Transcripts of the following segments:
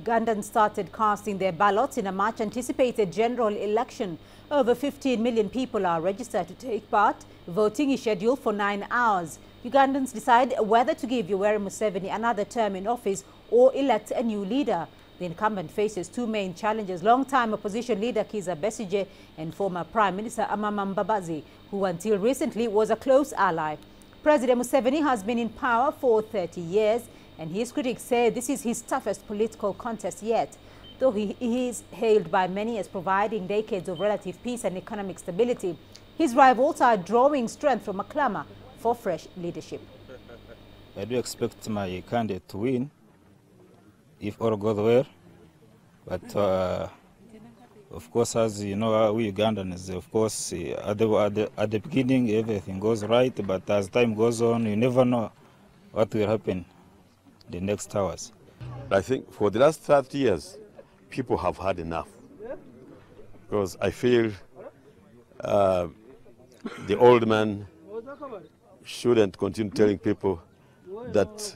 Ugandans started casting their ballots in a much-anticipated general election. Over 15 million people are registered to take part. Voting is scheduled for 9 hours. Ugandans decide whether to give Yoweri Museveni another term in office or elect a new leader. The incumbent faces two main challenges: long-time opposition leader Kizza Besigye and former Prime Minister Amama Mbabazi, who until recently was a close ally. President Museveni has been in power for 30 years, and his critics say this is his toughest political contest yet. Though he is hailed by many as providing decades of relative peace and economic stability, his rivals are drawing strength from a clamor for fresh leadership. I do expect my candidate to win, if all goes well. But of course, as you know, we Ugandans, of course, at the beginning everything goes right, but as time goes on, you never know what will happen the next hours. I think for the last 30 years, people have had enough. Because I feel the old man shouldn't continue telling people that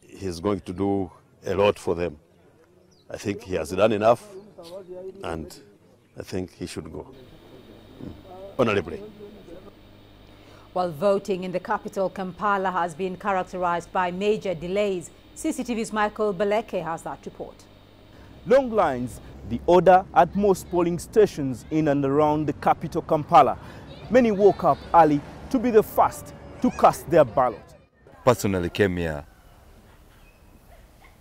he's going to do a lot for them. I think he has done enough, and I think he should go honorably. While voting in the capital, Kampala, has been characterized by major delays. CCTV's Michael Baleke has that report. Long lines, the order at most polling stations in and around the capital, Kampala. Many woke up early to be the first to cast their ballot. Personally came here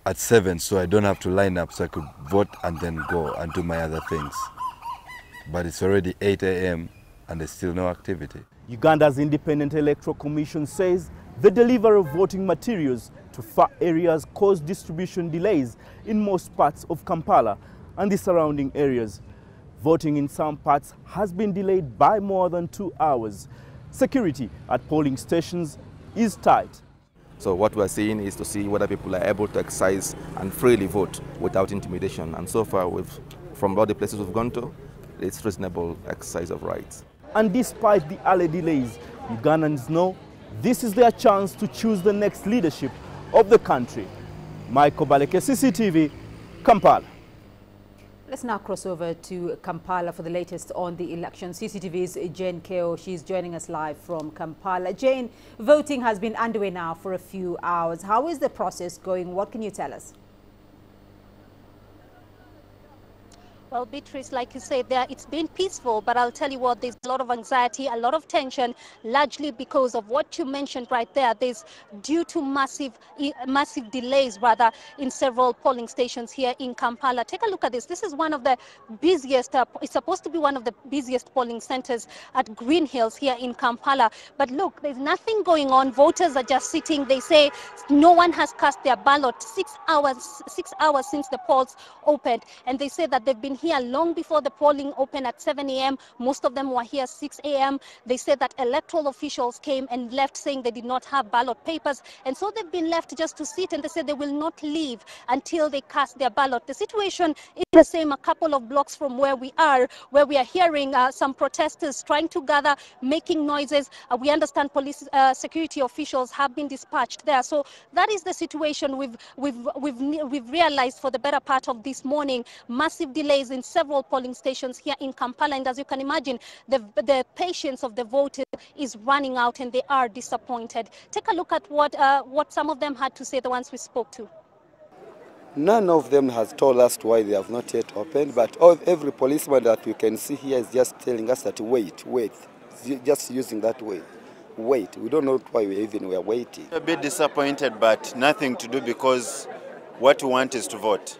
at 7, so I don't have to line up, so I could vote and then go and do my other things. But it's already 8 a.m. and there's still no activity. Uganda's Independent Electoral Commission says the delivery of voting materials to far areas caused distribution delays in most parts of Kampala and the surrounding areas. Voting in some parts has been delayed by more than 2 hours. Security at polling stations is tight. So what we're seeing is to see whether people are able to exercise and freely vote without intimidation. And so far, from all the places we've gone to, it's reasonable exercise of rights. And despite the early delays, Ugandans know this is their chance to choose the next leadership of the country. Michael Baleke, CCTV, Kampala. Let's now cross over to Kampala for the latest on the election. CCTV's Jane Keo, she's joining us live from Kampala. Jane, voting has been underway now for a few hours. How is the process going? What can you tell us? Well, Beatrice, like you said, it's been peaceful, but I'll tell you what, there's a lot of anxiety, a lot of tension, largely because of what you mentioned right there. There's due to massive delays, rather, in several polling stations here in Kampala. Take a look at this. This is one of the busiest, it's supposed to be one of the busiest polling centers at Green Hills here in Kampala. But look, there's nothing going on. Voters are just sitting. They say no one has cast their ballot. 6 hours since the polls opened. And they say that they've been here long before the polling opened at 7 a.m. Most of them were here 6 a.m. They said that electoral officials came and left saying they did not have ballot papers. And so they've been left just to sit, and they said they will not leave until they cast their ballot. The situation is the same a couple of blocks from where we are hearing some protesters trying to gather, making noises. We understand police security officials have been dispatched there. So that is the situation we've realized for the better part of this morning. Massive delays in several polling stations here in Kampala, and as you can imagine, the patience of the voters is running out, and they are disappointed. Take a look at what some of them had to say, the ones we spoke to. None of them has told us why they have not yet opened, but every policeman that we can see here is just telling us that wait, just using that way. Wait, we don't know why we are waiting. A bit disappointed, but nothing to do, because what we want is to vote.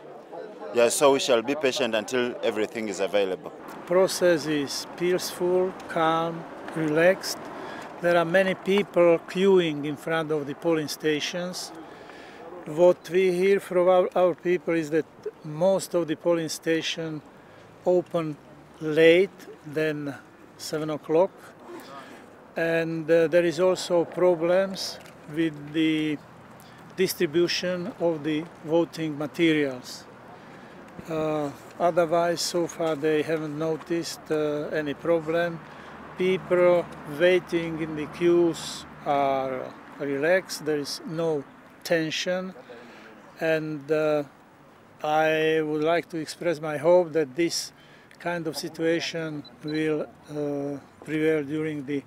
Yeah, so we shall be patient until everything is available. Process is peaceful, calm, relaxed. There are many people queuing in front of the polling stations. What we hear from our people is that most of the polling stations open late than 7 o'clock. And there is also problems with the distribution of the voting materials. Otherwise, so far they haven't noticed any problem. People waiting in the queues are relaxed. There is no tension, and I would like to express my hope that this kind of situation will prevail during the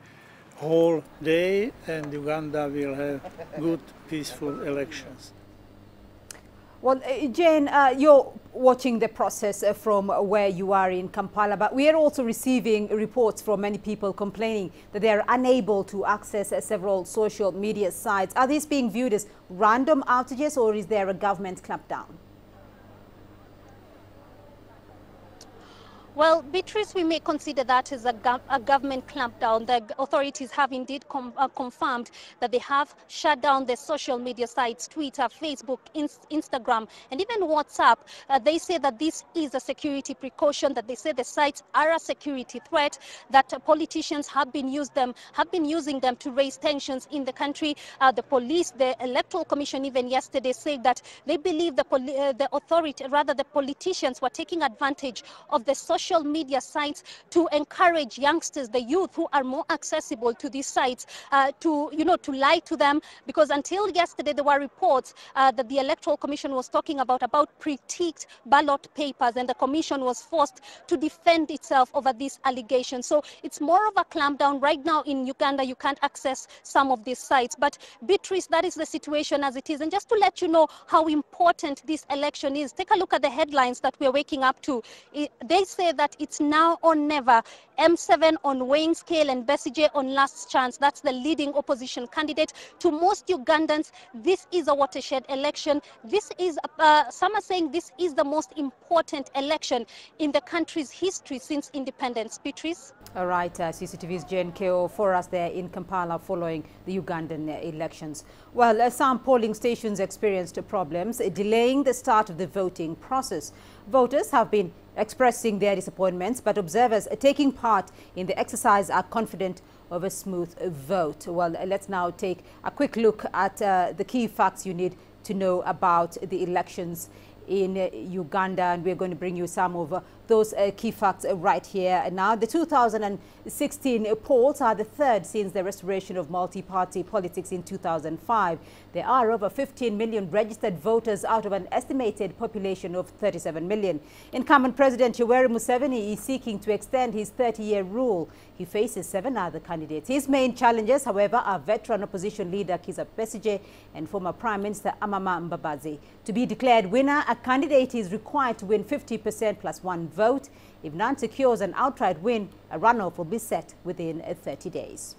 whole day and Uganda will have good, peaceful elections. Well, Jane, you're watching the process from where you are in Kampala, but we are also receiving reports from many people complaining that they are unable to access several social media sites. Are these being viewed as random outages, or is there a government clampdown? Well, Beatrice, we may consider that as a government clampdown. The authorities have indeed confirmed that they have shut down the social media sites, Twitter, Facebook, Instagram, and even WhatsApp. They say that this is a security precaution, that they say the sites are a security threat, that politicians have been using them to raise tensions in the country. The police, the Electoral Commission even yesterday said that they believe the politicians were taking advantage of the social media sites to encourage youngsters, the youth who are more accessible to these sites, to lie to them, because until yesterday there were reports that the Electoral Commission was talking about pre-ticked ballot papers, and the Commission was forced to defend itself over these allegations. So it's more of a clampdown. Right now in Uganda, you can't access some of these sites. But Beatrice, that is the situation as it is. And just to let you know how important this election is, take a look at the headlines that we're waking up to. They say that it's now or never. M7 on weighing scale and Besigye on last chance. That's the leading opposition candidate. To most Ugandans, this is a watershed election. This is, some are saying this is the most important election in the country's history since independence. Beatrice? All right, CCTV's Jane Keo for us there in Kampala following the Ugandan elections. Well, some polling stations experienced problems delaying the start of the voting process. Voters have been expressing their disappointments, but observers taking part in the exercise are confident of a smooth vote. Well, let's now take a quick look at the key facts you need to know about the elections in Uganda, and we're going to bring you some of those key facts right here. And now, the 2016 polls are the third since the restoration of multi-party politics in 2005. There are over 15 million registered voters out of an estimated population of 37 million. Incumbent President Yoweri Museveni is seeking to extend his 30-year rule. He faces 7 other candidates. His main challengers, however, are veteran opposition leader Kizza Besigye and former Prime Minister Amama Mbabazi. To be declared winner, a candidate is required to win 50% plus 1 vote. If none secures an outright win, a runoff will be set within 30 days.